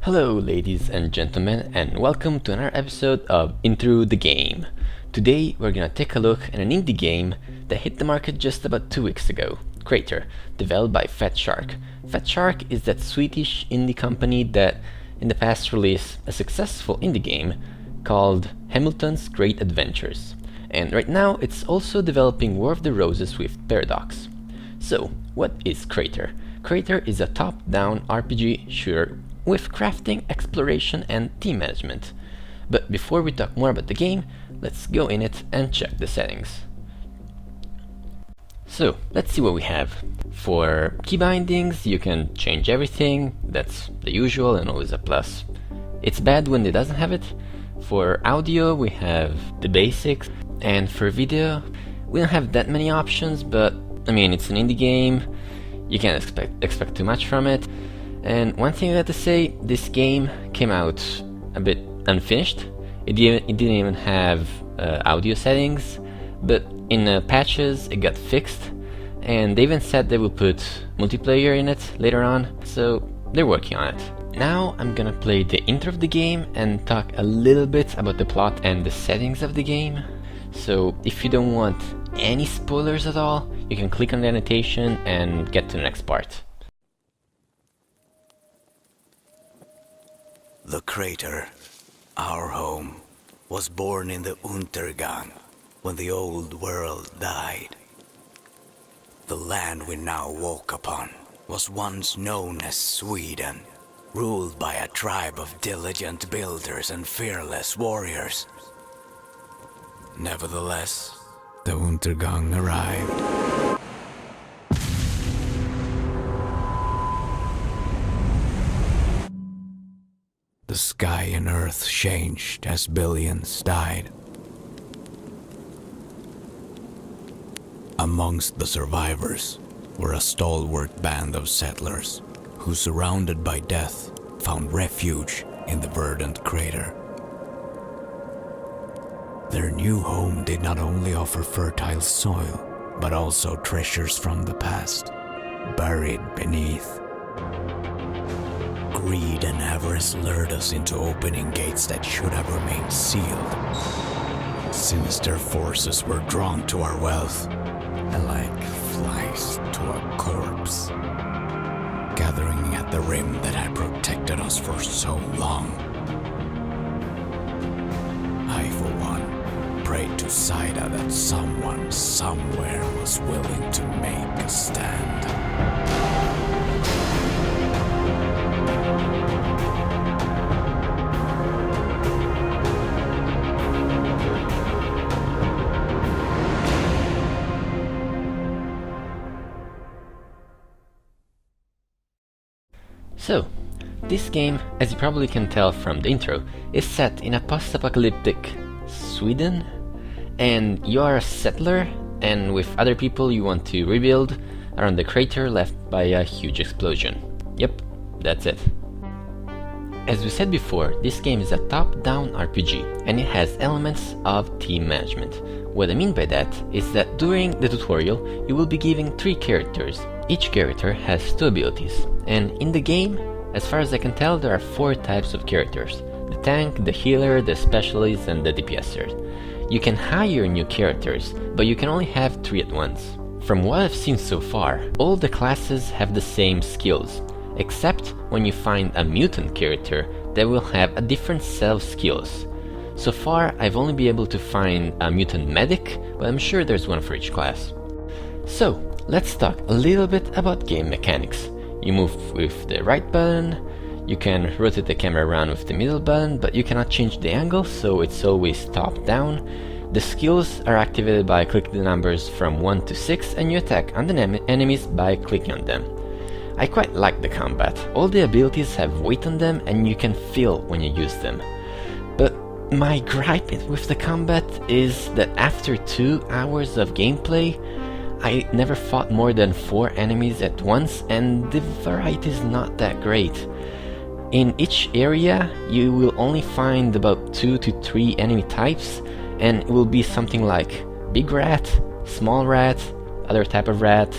Hello ladies and gentlemen, and welcome to another episode of IntroTheGame. Today we're gonna take a look at an indie game that hit the market just about 2 weeks ago, Krater, developed by Fat Shark. Fat Shark is that Swedish indie company that in the past released a successful indie game called Hamilton's Great Adventures. And right now it's also developing War of the Roses with Paradox. So, what is Krater? Krater is a top-down RPG shooter with crafting, exploration, and team management. But before we talk more about the game, let's go in it and check the settings. So, let's see what we have. For key bindings, you can change everything, that's the usual and always a plus. It's bad when it doesn't have it. For audio, we have the basics, and for video, we don't have that many options, but I mean, it's an indie game, you can't expect too much from it. And one thing I got to say, this game came out a bit unfinished. It didn't even have audio settings, but in patches it got fixed, and they even said they will put multiplayer in it later on, so they're working on it. Now I'm gonna play the intro of the game and talk a little bit about the plot and the settings of the game. So if you don't want any spoilers at all, you can click on the annotation and get to the next part. The Krater, our home, was born in the Untergang when the old world died. The land we now walk upon was once known as Sweden, ruled by a tribe of diligent builders and fearless warriors. Nevertheless, the Untergang arrived. The sky and earth changed as billions died. Amongst the survivors were a stalwart band of settlers who, surrounded by death, found refuge in the verdant crater. Their new home did not only offer fertile soil, but also treasures from the past, buried beneath. Greed and avarice lured us into opening gates that should have remained sealed. Sinister forces were drawn to our wealth, and like flies to a corpse, gathering at the rim that had protected us for so long. I, for one, prayed to Saida that someone somewhere was willing to make a stand. So, this game, as you probably can tell from the intro, is set in a post-apocalyptic Sweden, and you are a settler, and with other people you want to rebuild around the crater left by a huge explosion. Yep, that's it. As we said before, this game is a top-down RPG, and it has elements of team management. What I mean by that is that during the tutorial you will be given 3 characters. Each character has 2 abilities, and in the game, as far as I can tell, there are 4 types of characters: the tank, the healer, the specialist, and the DPSer. You can hire new characters, but you can only have 3 at once. From what I've seen so far, all the classes have the same skills, except when you find a mutant character that will have a different set of skills. So far, I've only been able to find a mutant medic, but I'm sure there's one for each class. So, let's talk a little bit about game mechanics. You move with the right button, you can rotate the camera around with the middle button, but you cannot change the angle, so it's always top down. The skills are activated by clicking the numbers from 1 to 6, and you attack on the enemies by clicking on them. I quite like the combat. All the abilities have weight on them, and you can feel when you use them. But my gripe with the combat is that after 2 hours of gameplay, I never fought more than 4 enemies at once, and the variety is not that great. In each area, you will only find about 2 to 3 enemy types, and it will be something like big rat, small rat, other type of rat,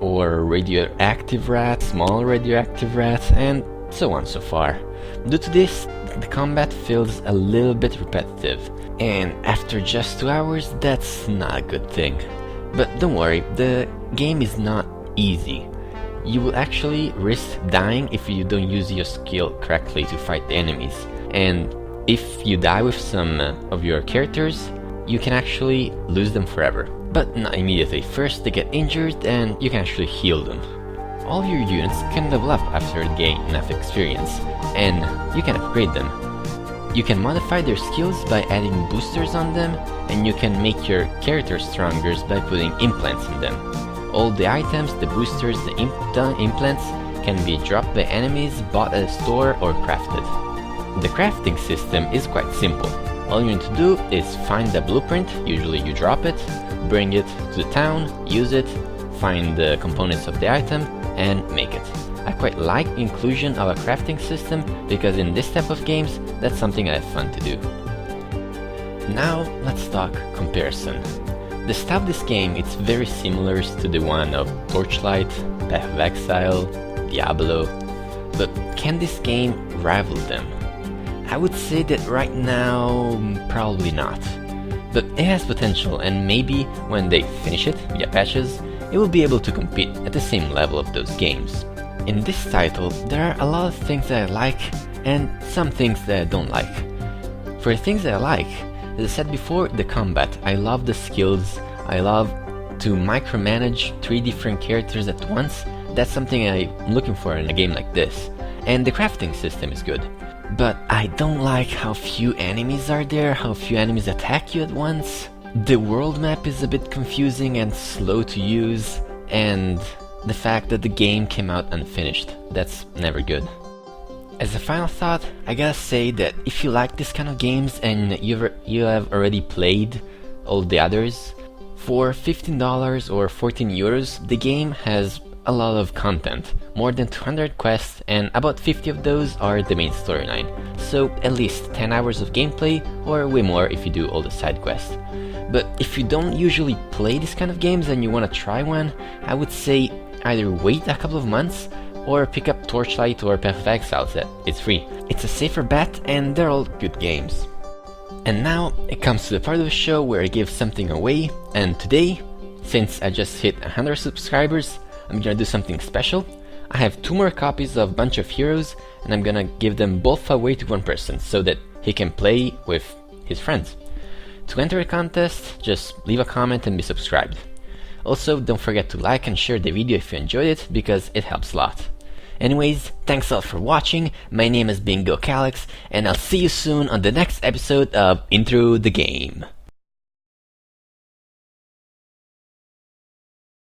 or radioactive rat, small radioactive rat, and so on so far. Due to this, the combat feels a little bit repetitive, and after just 2 hours, that's not a good thing. But don't worry, the game is not easy. You will actually risk dying if you don't use your skill correctly to fight the enemies, and if you die with some of your characters, you can actually lose them forever. But not immediately. First they get injured and you can actually heal them. All of your units can level up after they gain enough experience, and you can upgrade them. You can modify their skills by adding boosters on them, and you can make your character stronger by putting implants in them. All the items, the boosters, the implants can be dropped by enemies, bought at a store, or crafted. The crafting system is quite simple. All you need to do is find the blueprint, usually you drop it, bring it to the town, use it, find the components of the item, and make it. I quite like the inclusion of a crafting system because in this type of games, that's something I have fun to do. Now let's talk comparison. The style of this game is very similar to the one of Torchlight, Path of Exile, Diablo, but can this game rival them? I would say that right now, probably not. But it has potential, and maybe when they finish it via patches, it will be able to compete at the same level of those games. In this title, there are a lot of things that I like, and some things that I don't like. For the things that I like, as I said before, the combat. I love the skills, I love to micromanage 3 different characters at once. That's something I'm looking for in a game like this. And the crafting system is good. But I don't like how few enemies are there, how few enemies attack you at once. The world map is a bit confusing and slow to use, and the fact that the game came out unfinished. That's never good. As a final thought, I gotta say that if you like this kind of games and you have already played all the others, for $15 or 14 euros, the game has a lot of content, more than 200 quests, and about 50 of those are the main storyline, so at least 10 hours of gameplay, or way more if you do all the side quests. But if you don't usually play this kind of games and you want to try one, I would say either wait a couple of months or pick up Torchlight or Path of Exile. It's free. It's a safer bet, and they're all good games. And now it comes to the part of the show where I give something away, and today, since I just hit 100 subscribers, I'm gonna do something special. I have 2 more copies of Bunch of Heroes, and I'm gonna give them both away to one person so that he can play with his friends. To enter a contest, just leave a comment and be subscribed. Also, don't forget to like and share the video if you enjoyed it, because it helps a lot. Anyways, thanks a lot for watching. My name has been Gokalex, and I'll see you soon on the next episode of Intro the Game.